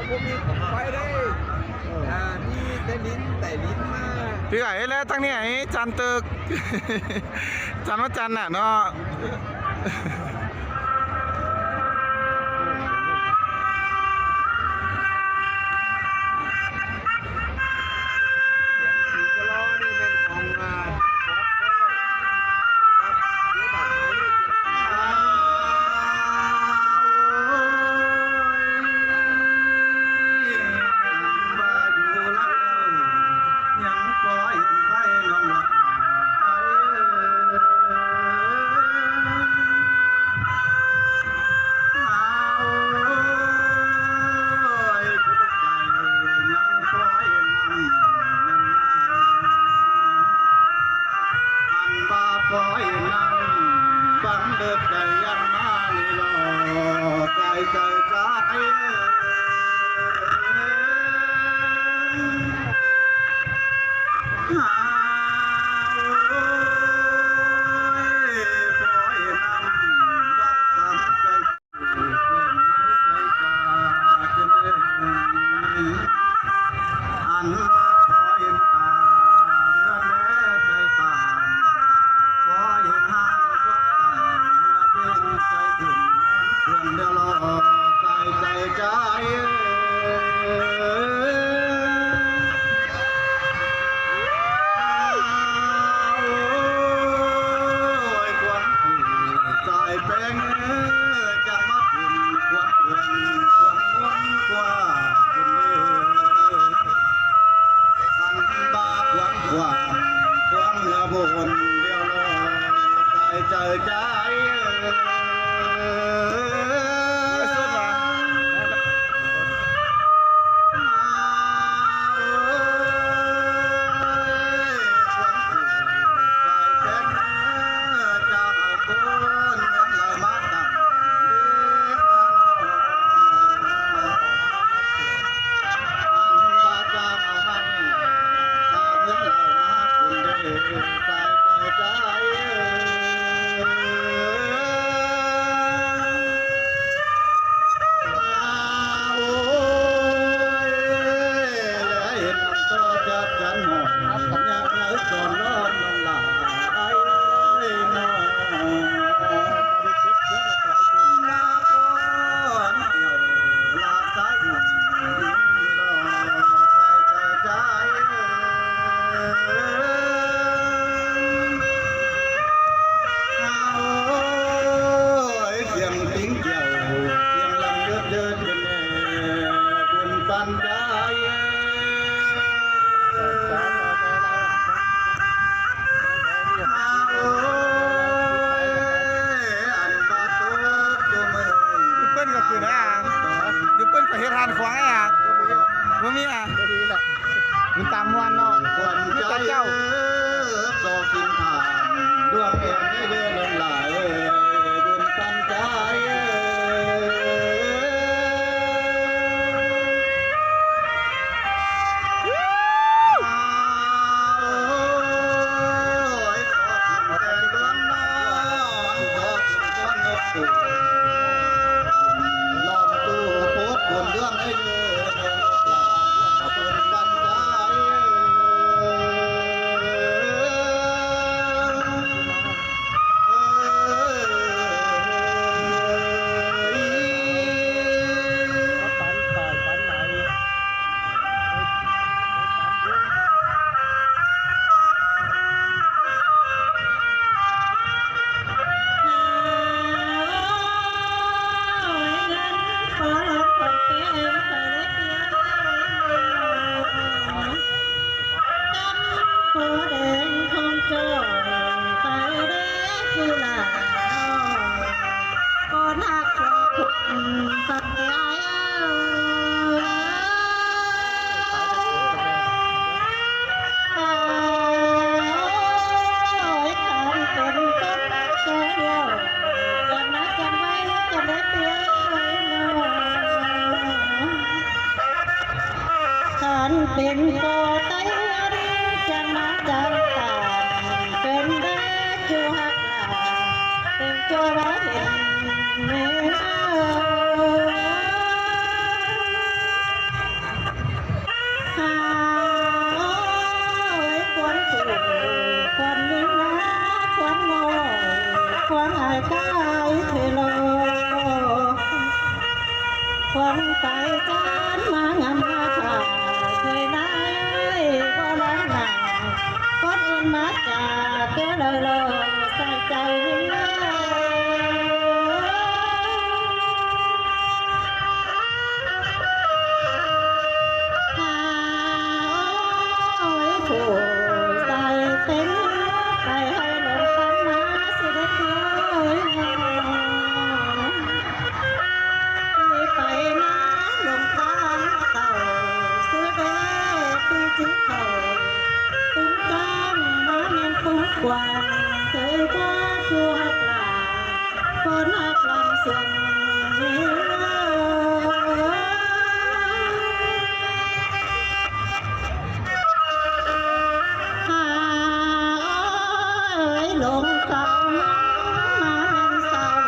พวกนี้ไปได้มีแต่ลิ้นมาพี่ไอ้แล้วทั้งนี้ไอ้จันตึกจันว่าจันน่ะเนาะมันตามวันเนาะนี่ตาเจ้าดอกกินผ่านดวงเอ็นได้เดินลงไหลบุญปันใจเป็นโกไตจะมาจังตาเป็นแม่จูฮักลาเป็นโจระเห็นเมื่อ นไปจานมางามมาข่าวเคยนายก็ล้างหน้าคนอื่นมาจากเพื่อรอใส่ใจวิญญาผู้ใส่เป็นไปให้หลงปันมาสิได้เคยที่ไปน้ำลงทางเต่าเสือเด้ปีที่เขาตุ้งกลางมาเมียนตุ้งกวางเคยพอผู้หักหลาคนหักลำเสื่อมลงคำมาเป็นสาว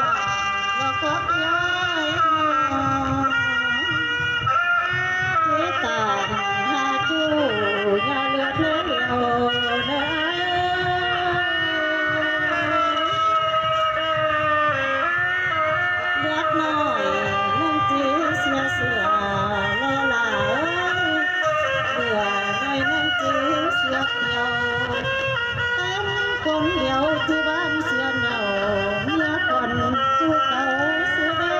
ว่าควักย้อยที่ตาหาจูอย่าเลือดเลี้ยวเด้อเลือดน้อยนุ่งจีเสียเสือลอลาเบื่อในนุ่งจีเสียเขียวคนเดียวที่บ้านเสียเหงาเมียคนจูเก่าเสียเด้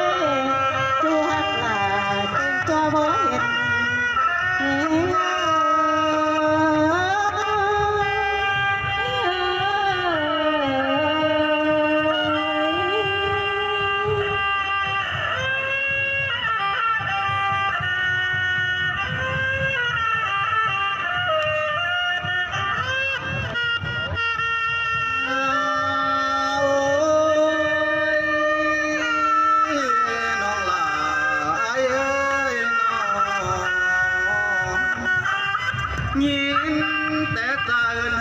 จูหักหลาจึงตัวบ่เห็นยินแต่ตาเอิน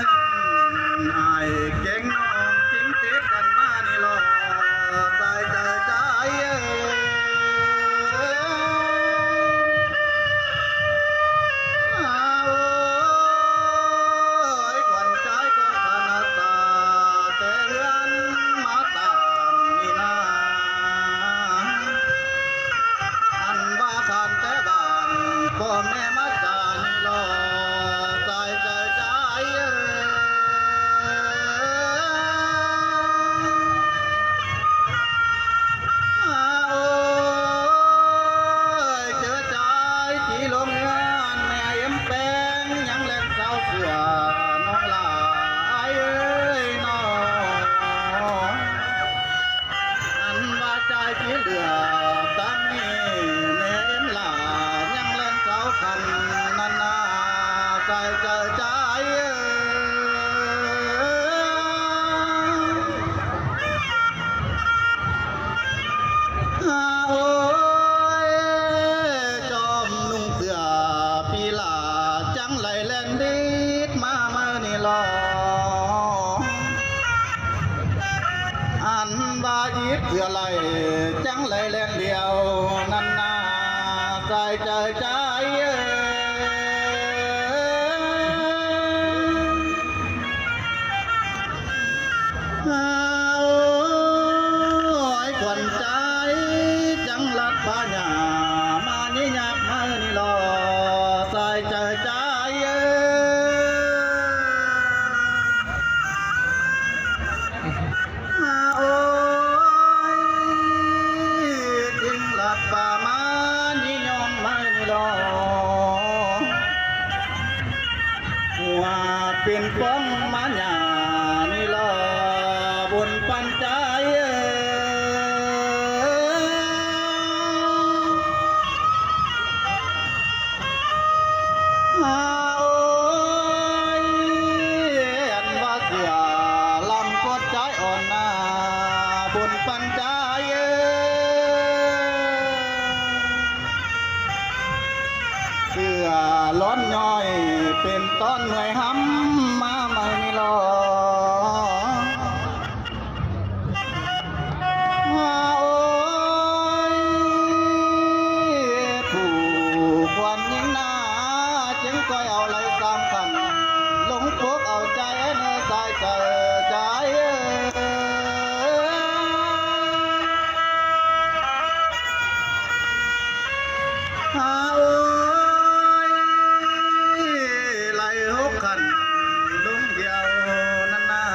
ไอ้เก่งน้องจริงติดกันมานี่หรอใจใจใจขวัญใจก็ขนาดตาแต่เรือนมาตามนี่นาอันว่าผ่านแต่บ้านพ่อแม่มาจานี่หรอเหลือตามนี้แม่เอ็มหลายังเล่นเสาคันนานาใจใจใจโอ้ยจอมนุ่งเสื้อปีหลาจังไหลเล่นดิดมานี่หรออันว่าอีกเพื่อไรจังไหลแรงเดียวนั่นนาใจใจใจขวัญใจจังลัดพาญามานี่ยากมานี่รอใจใจใจโอ้ยจึงหลับป่ามานี่ยอมไม่นี่รอว่าเป็นป้องมาหยานี่รอบนปันใจโอ้ยอันว่าเสือลำกดใจอ่อนนาบนปันใจเสือร้อนย่อยเป็นต้นเหนื่อยห้ำมาไม่นี่รอโอ้ยผู้ควรยิ่งหน้าจึงก้อยเอาไหลตามกันลงพวกเอาใจในใจใจใจ หาโอ้ยไหลหกขันลุงเดียวนั่นนา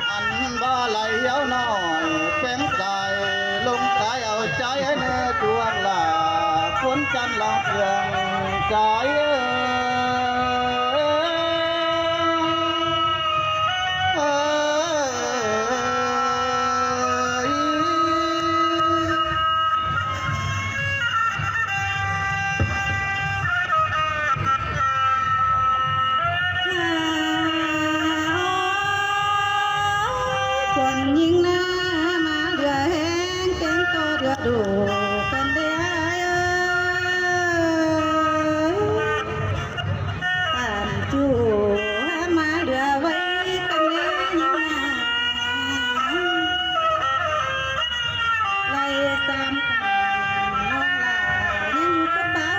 อันบ่ไหลเยาวน้อยเป็นใจลุงกายเอาใจให้เนื้อดวงลาคนจันทร์ลาเพียงใจคนยิงหน้ามาเดือแห้งเก่งโตเดือดูกันเดียตามจูมาเดือไว้กันเดียยิงหน้าไล่ตามน้องลายังกระเป๋า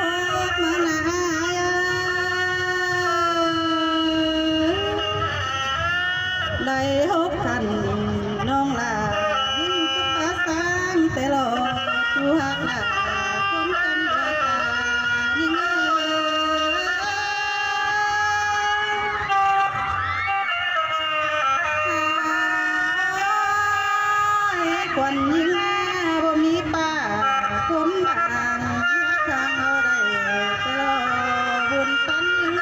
มาหนาไล่หกขันน้องลายิ่งก็ปาสางแต่หลอกจูหักลาคนกันเดือตายิ่งควันยิ่งหน้าบ่มีป่าผมบางทางเอาได้แต่หลอกบุญตันยิ่ง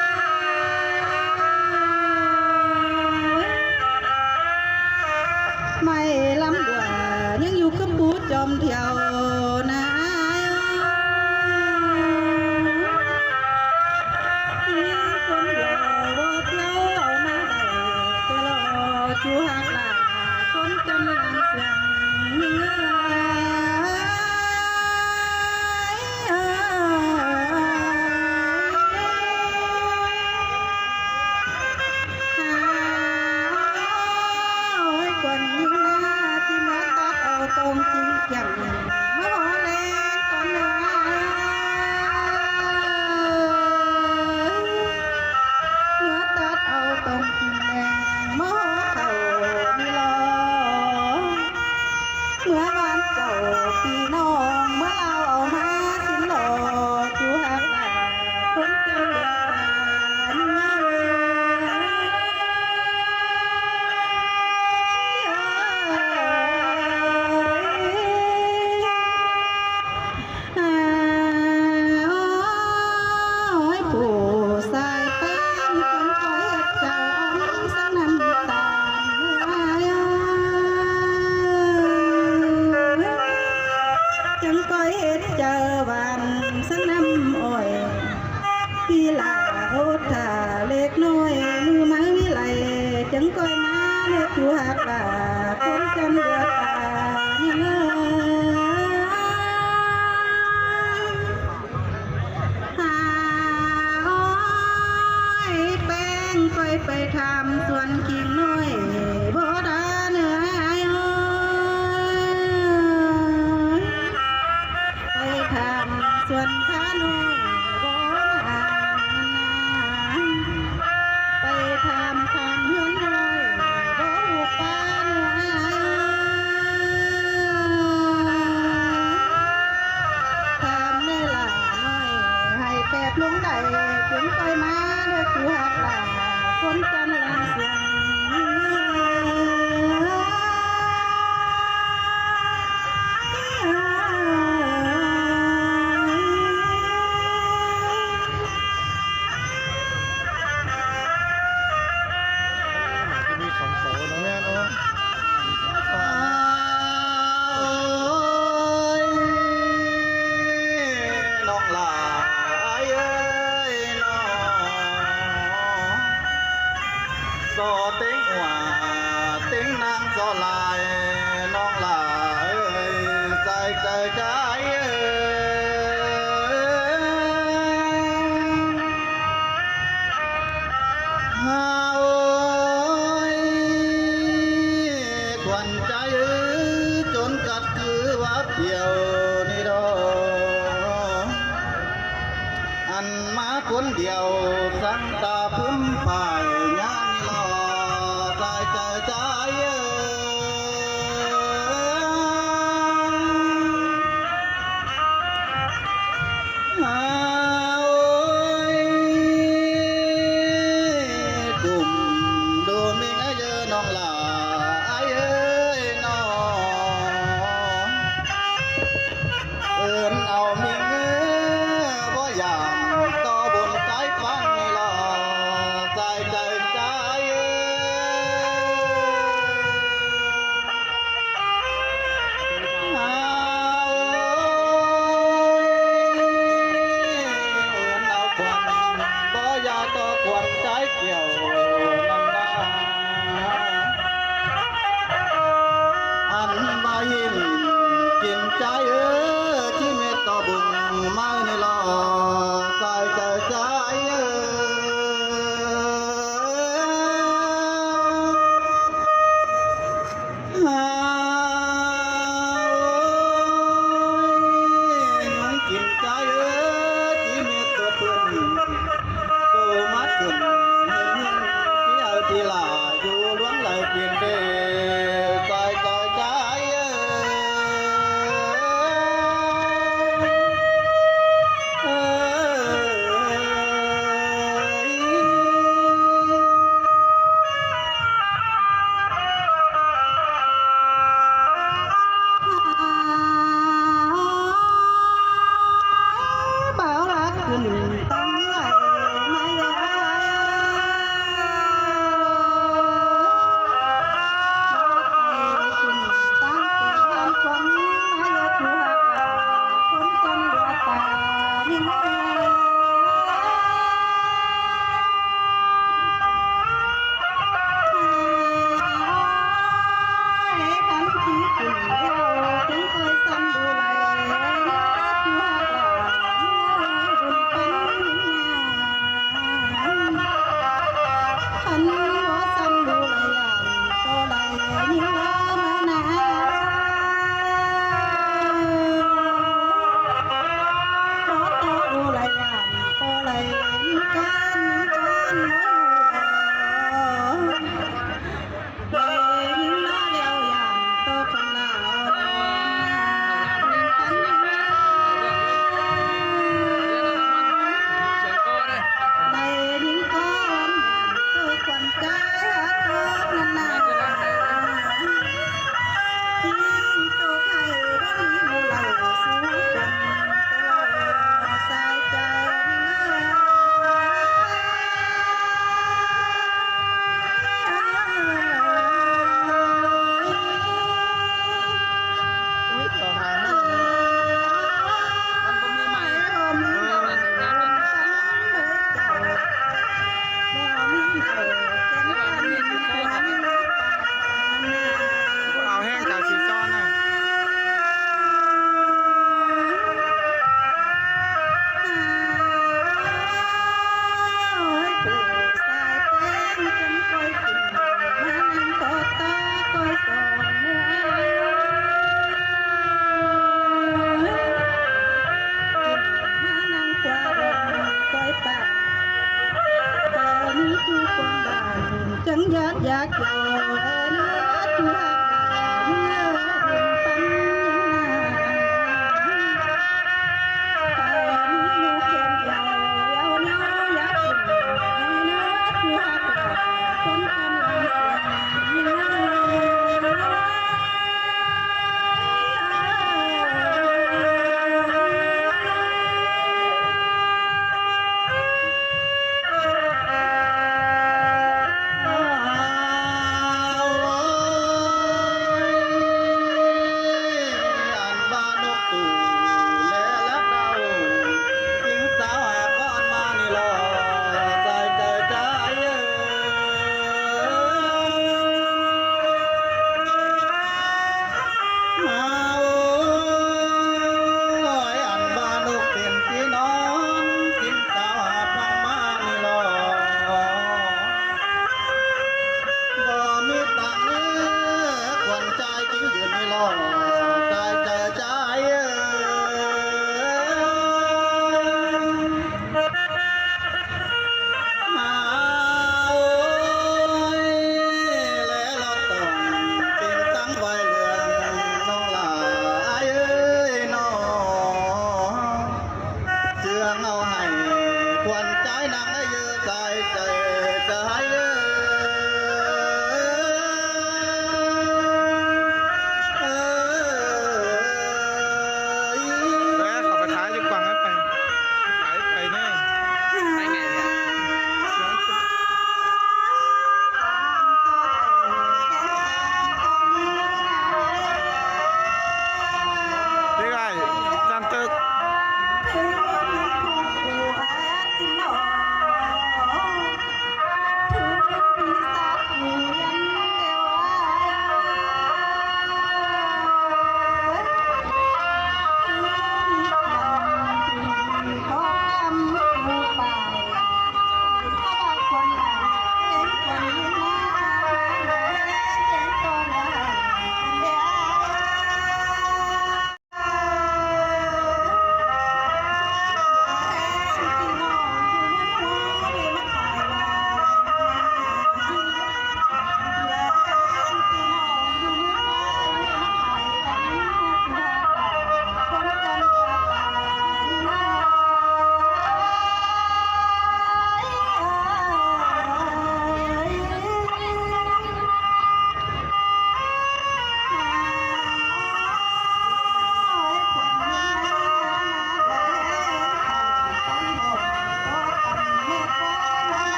ไม่ลำดัวยังอยู่กับปูจอมเที่ยวนาคนเดียวบ่เที่ยวเอามาได้แต่รอจูหักลาคนจำลังเสียงยิ่งควันยิ่งหน้าที่มาตัดเอาตรงจริงจังมาหอแลก่อนนะเมื่อตัดเอาตรงจริงแดงมาหอเขามีล้อเมื่อวานเจ้าพี่น้องเมื่อเราเอามาสินหลอจูหักลาคนเจ้าเลือผู้สายแป้งคนคอยเฮ็ดเจ้าสักน้ำตาจังคอยเฮ็ดเจอวันสักน้ำอ้อยพี่ลาโอทาเล็กน้อยมือไม้วิไลจังคอยมาเลือกจูหักลาคนจำเดือตายังแป้งไปทำส่วนกิ่งน้อยบ่ดาเนื้อไปทำส่วนขาน้อยบ่มาไปทำทางเฮือนน้อยบ่หูปานทำในหลาน้อยให้แปดลงได้จนไปมาเลือกจูหักลาคนจันทร์ลังเสียงมีสองโตนะแม่เนาะ น้องลาเอ้ยน้องโซเต็งหัวเต็งนางโซลายน้องลาเอ้ยใจใจใจหาโอ้ยควันใจจนกัดคือว่าเดียวนี่ดอกอันมาคนเดียวสังตาพุ่มป่ายงานนี่รอใจใจใจห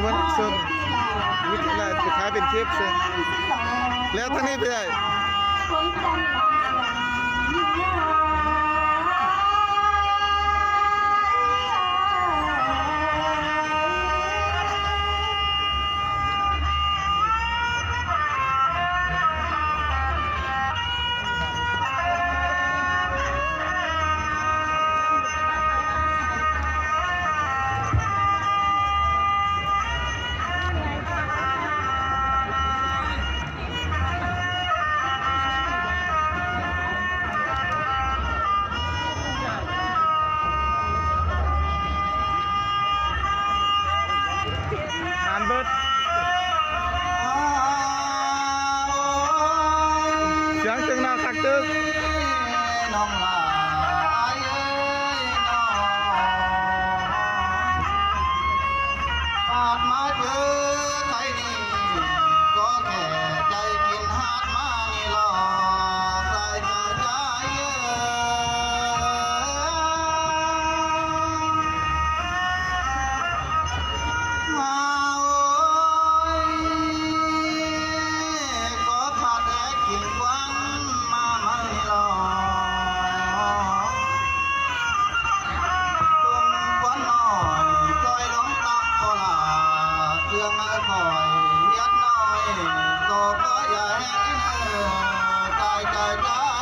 วันศุกร์วิทยาลัยสุดท้ายเป็นคลิปเสร็จแล้วท่างนี้ไปได้เบิดเสียงตึงนาคักตึกน้องลาอาจมาเจอใครนี่ก็แค่ใจกินหาดมานี่หรอกใจเกิดใจ khỏi hiết nói cô có giờ hẹn tại trời trái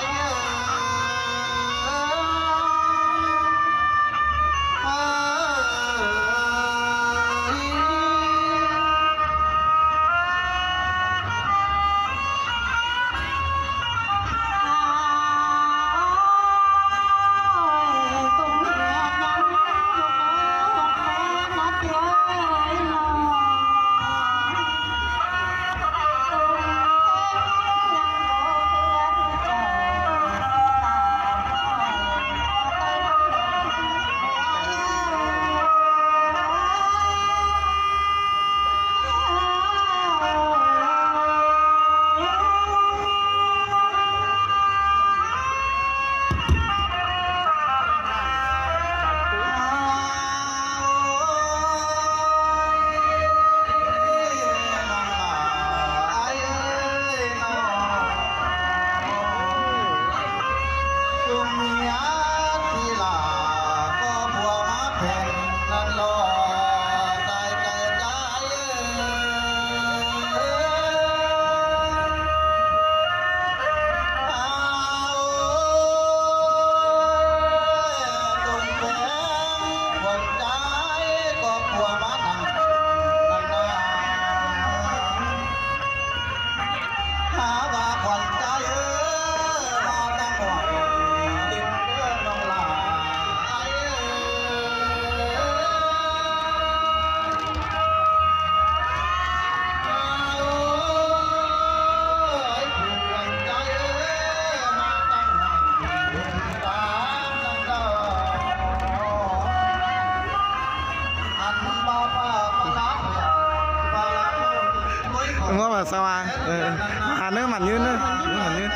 ngó vào sao à nước mặt nhuyễn nữa nước mặt nhuyễn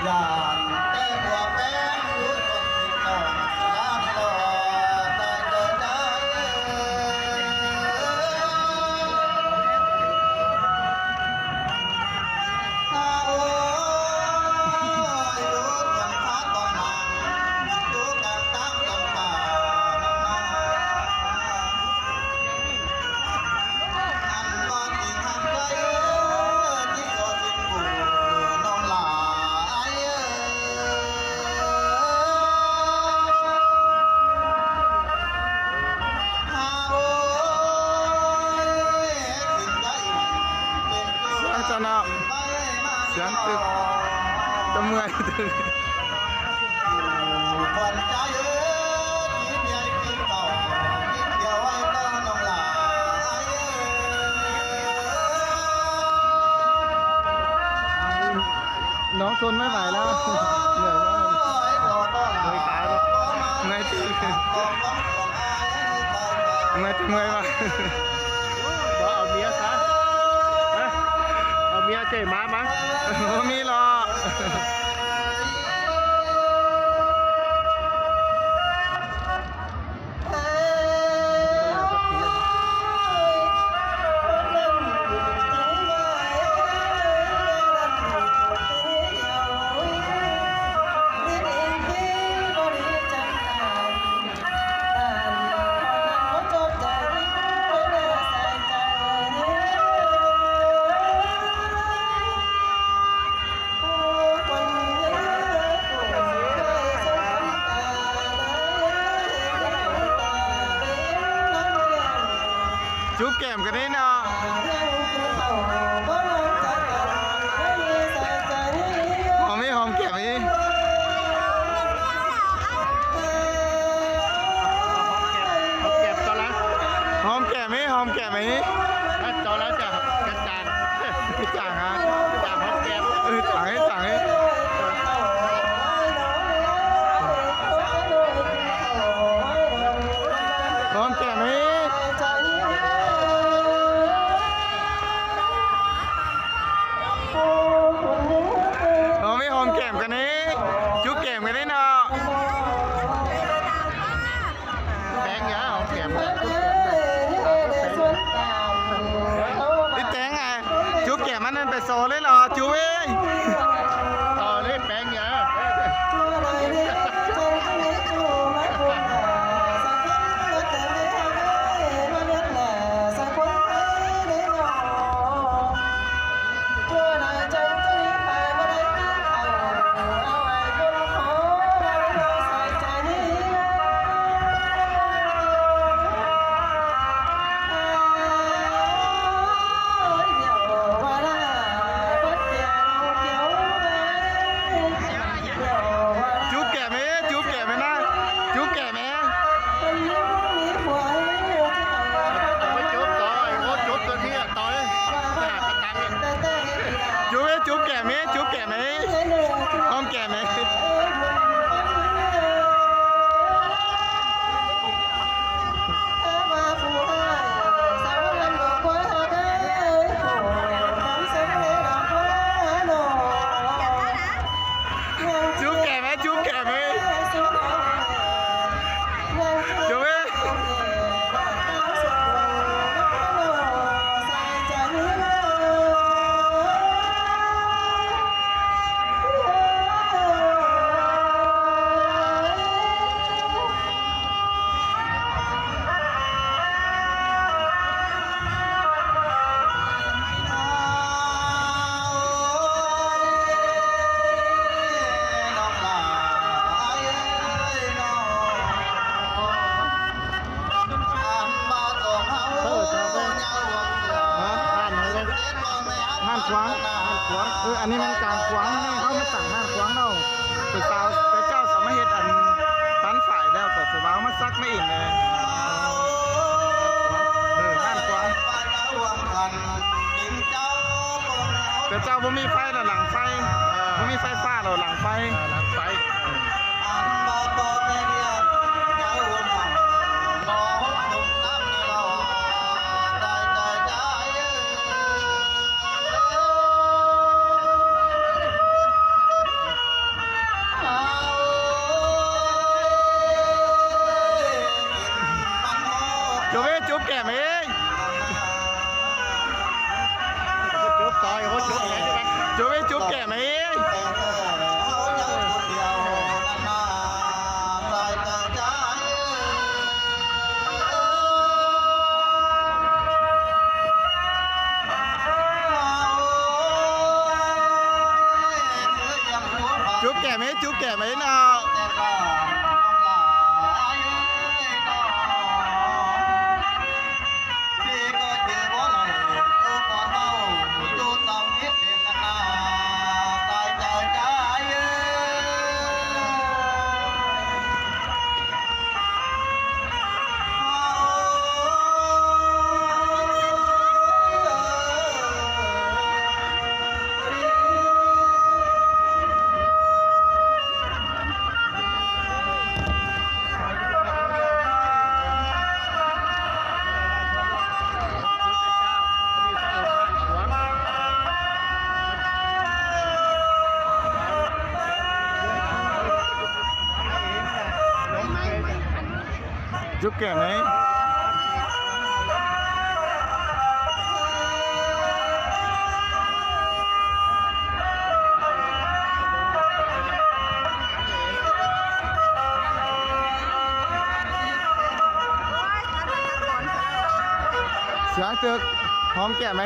ยานแต่บัวแป้งรู้คนที่ต้องลาต่อตายเกิดได้โอ้ยรู้คนพาต้องมาดูกันตั้งกันป่าอันบ่ที่ทำใจที่ก็สิ้นผู้น้องหลายหาโอ้ยสิ้นใจเป็นตัว เสียงจะเนาะเสียงตึกจะเมื่อยตึก ควันใจที่ใหญ่กินเต่ากินเดียวไว้ก็น้องหลาย น้องทนไม่ไหวแล้วเหนื่อยมากเหนื่อยตึกเหนื่อยตึกเมื่อยมาก บอกเอาเมียซะฮะเอาเมียเจ๊มามั้ง ไม่มีหรอก จุ๊บแก้มกันได้เนาะหอมไหมหอมแก้มไหม เอาเก็บตอนละ หอมแก้มไหมหอมแก้มไหม ตอนละจะกระจาง ไม่จ่างฮะ จางหอมแก้ม จ่างให้จ่างให้หอมแก้มไหมหอมไหมหอมแก้มกันนี้จุ๊บแก้มกันได้เนาะ แป้งยาหอมแก้ม นี่แตงไงจุ๊บแก้มมันนั่นไปโซเลยเหรอจุ๊บเอ้ย ต่อเลยแป้งยา จุ๊บแก้มไหมจุ๊บแก้มไหมนะจุ๊บแก้มไหม เอาไปจุ๊บต่อไอ้โอ๊ตจุ๊บตัวนี้ต่อยหน้ากระตัง จุ๊บไหมจุ๊บแก้มไหมจุ๊บแก้มไหมหอมแก้มไหม จุ๊บแก่ไหมจุ๊บแก่ไหมจุ๊บไหมห้านขวางอันนี้มันกลางขวางนี่เขามาสั่งห้านขวางเราแต่เจ้าสามารถเฮ็ดอันปั้นฝ่ายแล้วก็ผู้บ่าวมาซักไม่อิ่มเลยห้านขวางแต่เจ้าบ่มีไฟแล้วหลังไฟบ่มีไฟฟ้าแล้วหลังไฟ หลังไป เ ไหม จุ๊บซอยโอ้จุ๊บไหนใช่ไหม จุ๊บไอ้จุ๊บแก่ไหม จุ๊บแก่ไหมจุ๊บแก่ไหมเนาะจุ๊บแก่ไหมเสียงตึกหอมแก่ไหม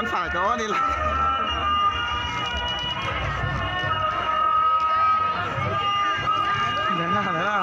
มันฝ่ายก็ว่านี่แหละเดี๋ยวหน้าไหนล่ะ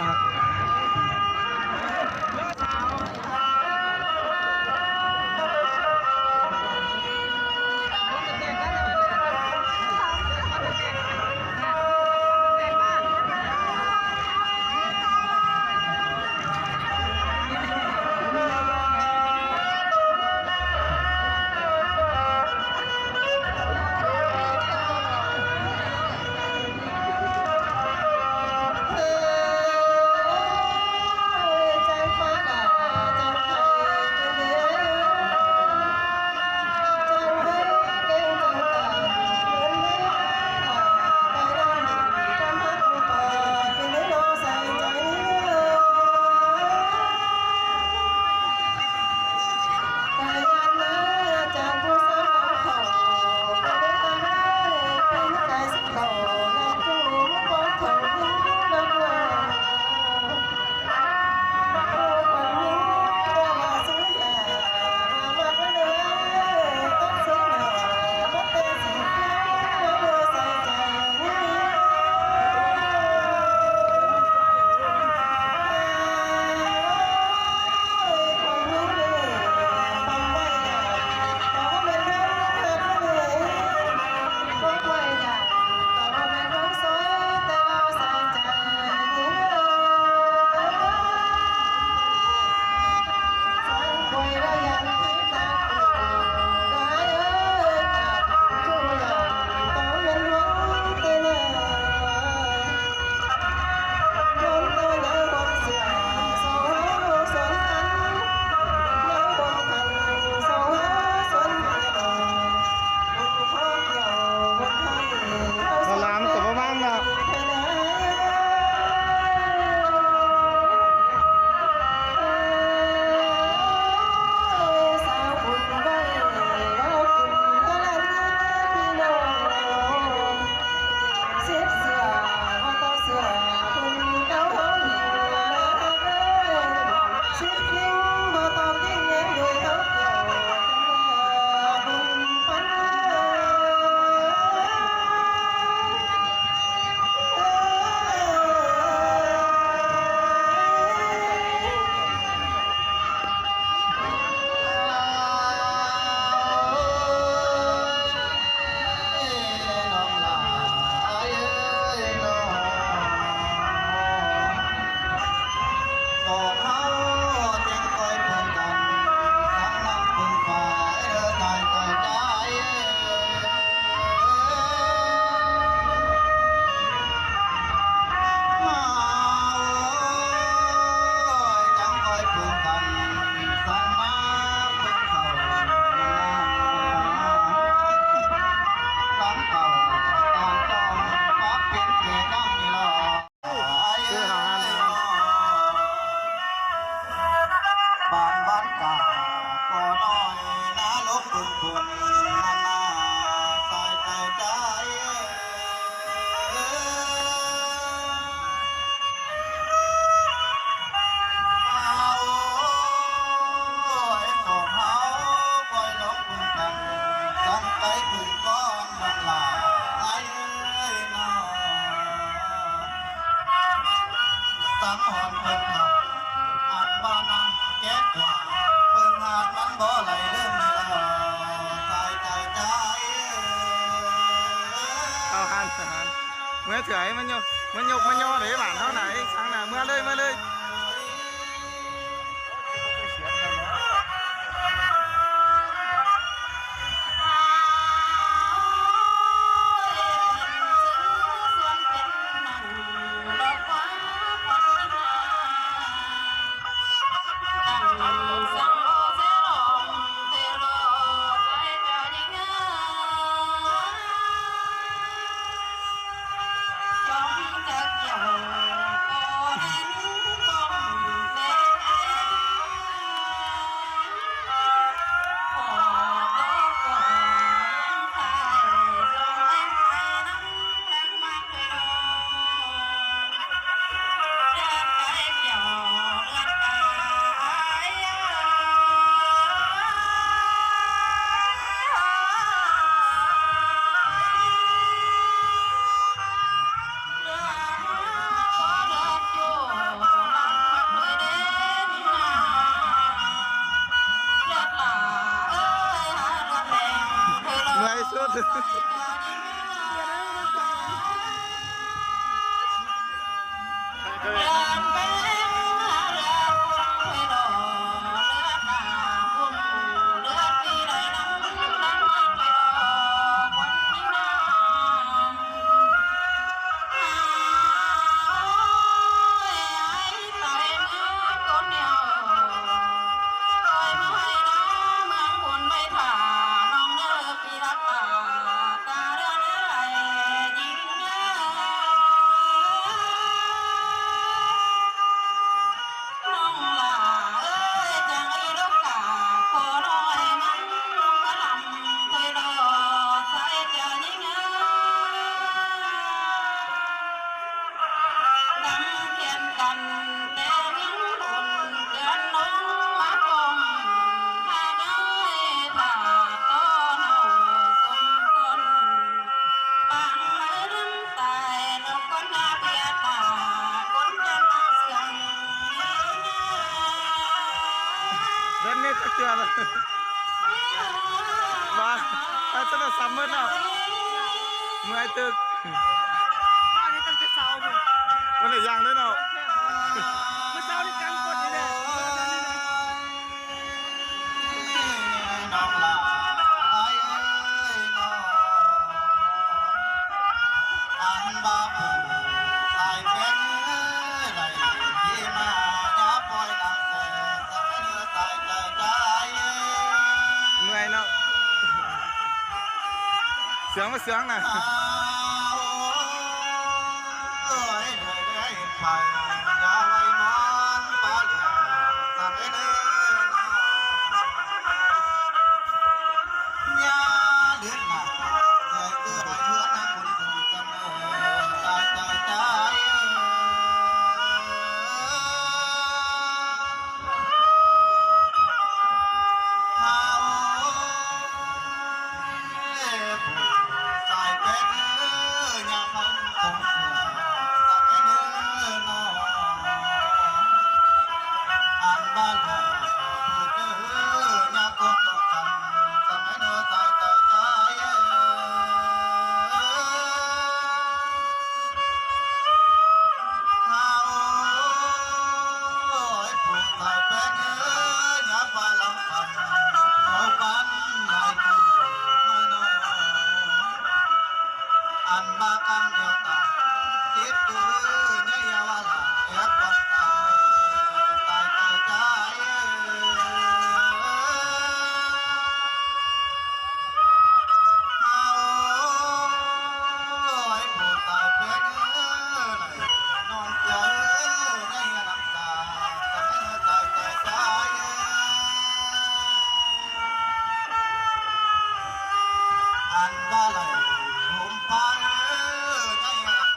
หอนเพิ่งทำอ่านบ้านน้ำแก้กว่าเพิ่งหาดมันบ่ไหลเรื่องในเราใจ เอาหันเมื่อเฉยมันยกมันย่อđể bảnเท่าไหนsáng nào mưaเลยสุด chưa rồi và ta sẽ là sắm mất nào 14 con này giang đấy nào mới sao đi cắn con đi nè người nào sướng mới sướng này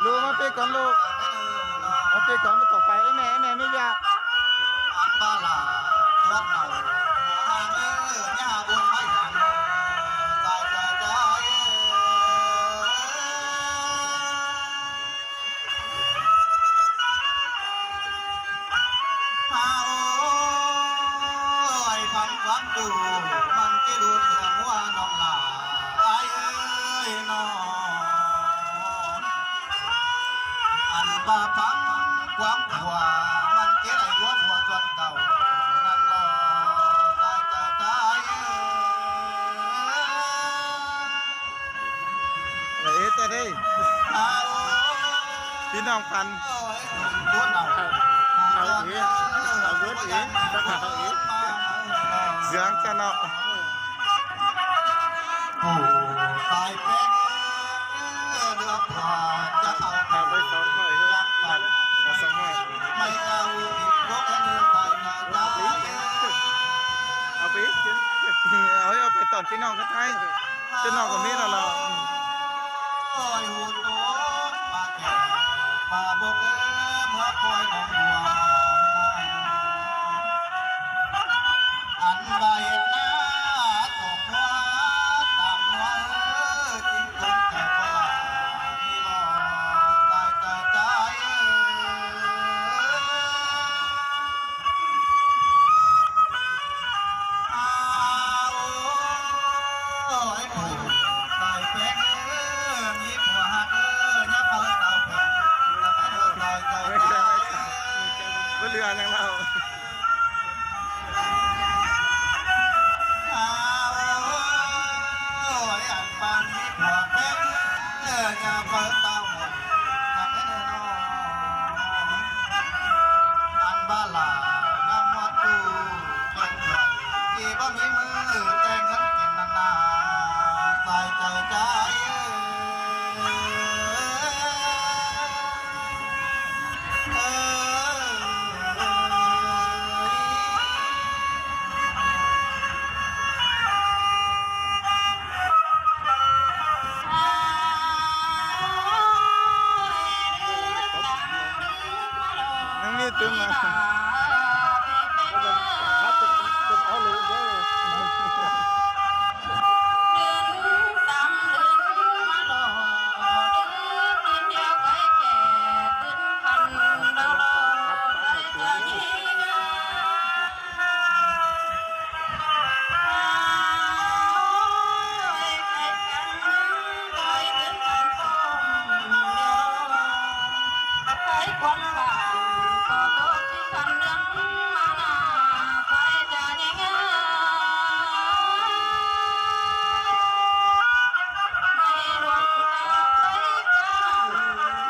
ลูมาปีก่อนลูกมาปีก่อนมาตกไปแม่ไม่ยากบ้าล่ะวัดหนาวหางย่าบนไม้หันตายใจ ดูมันจะดูเรื่องว่าน้องหลาไอ้เอ้ยน้องอันบาพังความหัวมันเจ๊ไหลหัวหัวจนเก่านั่นรอตายตายตายแต่ได้ เอา พี่น้องกัน ตัวหนัก เอาอีกเอาเวิร์ดอีกสักหาเอาอีก เสียงกันเนาะ โอ้ตายเป็นเดือดร้อนจะเอา เอาไปสองหน่อยเถอะเอาสองหน่อย ไม่เอาพวกนี้ตายตายตาย เอาไปกิน เอาไปตอนพี่น้องกันไทยพี่น้องกับมีแล้วเรา โอ้ยหูโตมาแก่มาบกเมื่อคอยน้องหัวอันใบหน้าตกหัวตามหัวจริงคงแต่ปลาที่รอตายตายตายโอ้ยผู้ตายเป็นมีผัวหักยับเปิดเตาเป็นแล้วไปดูตายตาย ไม่ ตา ใช่ ย ไม่เรือยังเรา อันปันมีผัวเป็นอย่าเปิดเตาหมดอย่าแค่เดินนอนอันบ้าลานำวัดดูเป็นใครที่บ่มีมือแต่งกันกินนานๆตายใจใจนั่งนี่ตึงมา ครับเป็นอ๋อรู้เด้อ ความหวังก็ตกที่คันเรื่องมาหน้าใครจะยังไงไม่รวมกับใครกัน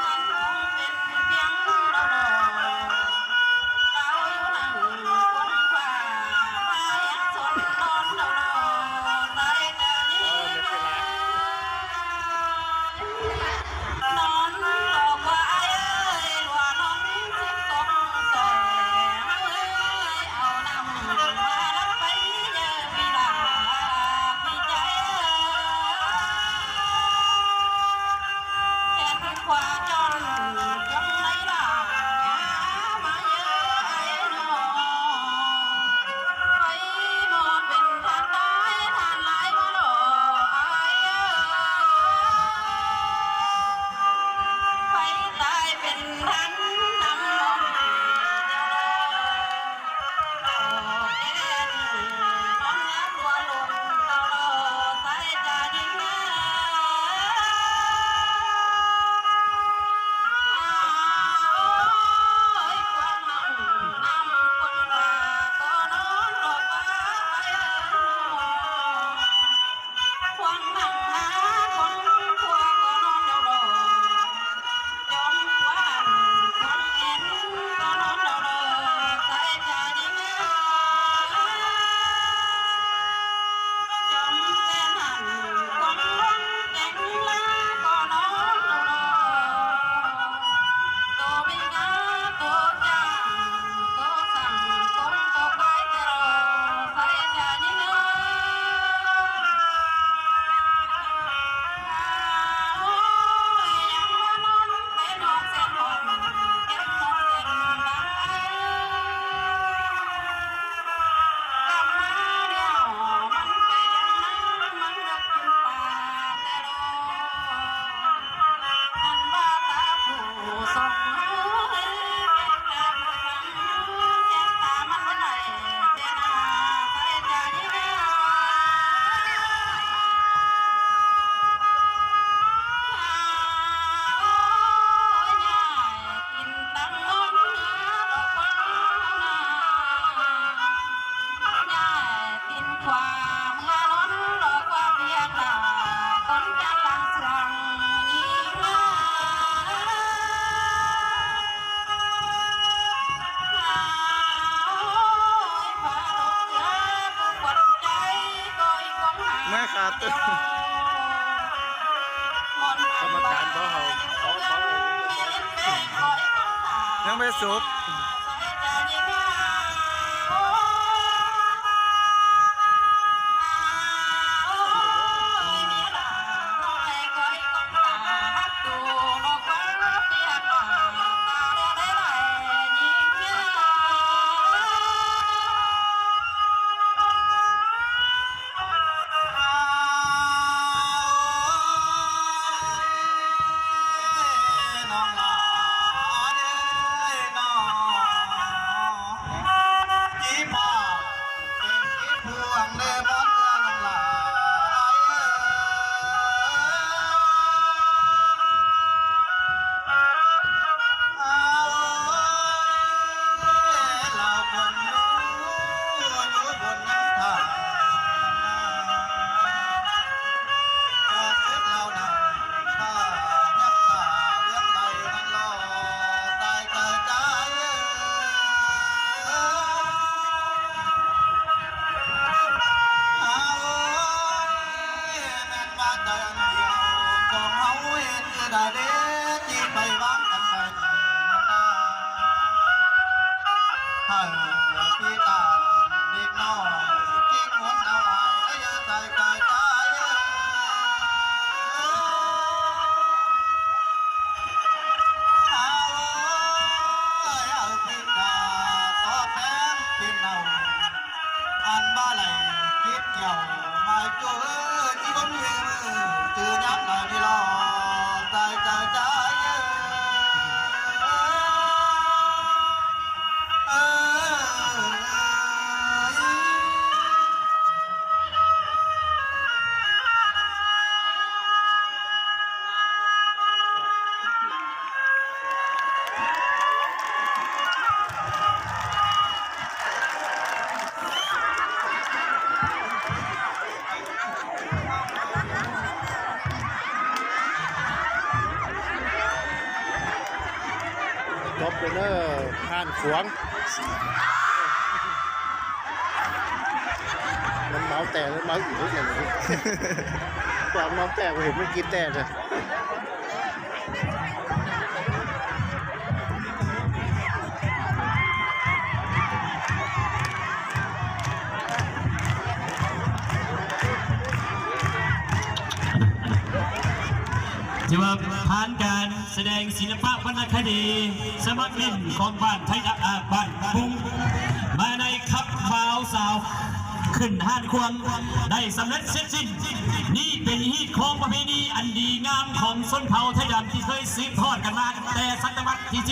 งานคงเป็นเพียงเราอยู่นั่งคนฝ่าพายังสนนอนเราใครจะยังไงนอนหลอกว่าไอ้เอ้ยว่าน้อง ยังไม่สุกจบเลยเนอะผ่านขวงมันเมาแต่แล้วเมาอีกแล้วเนี่ยความเมาแต่ผมเห็นมันกินแต่เลยถือว่าผ่านการแสดงศิลปะวรรณคดีสมัครเล่นของบ้านไทยบ้านบุงมาในคับบ่าวสาวขึ้นห้านควงได้สำเร็จเสร็จสิ้นนี่เป็นฮีตของประเพณีอันดีงามของชนเผ่าไทยดำที่เคยสืบทอดกันมาแต่ศตวรรษที่ 13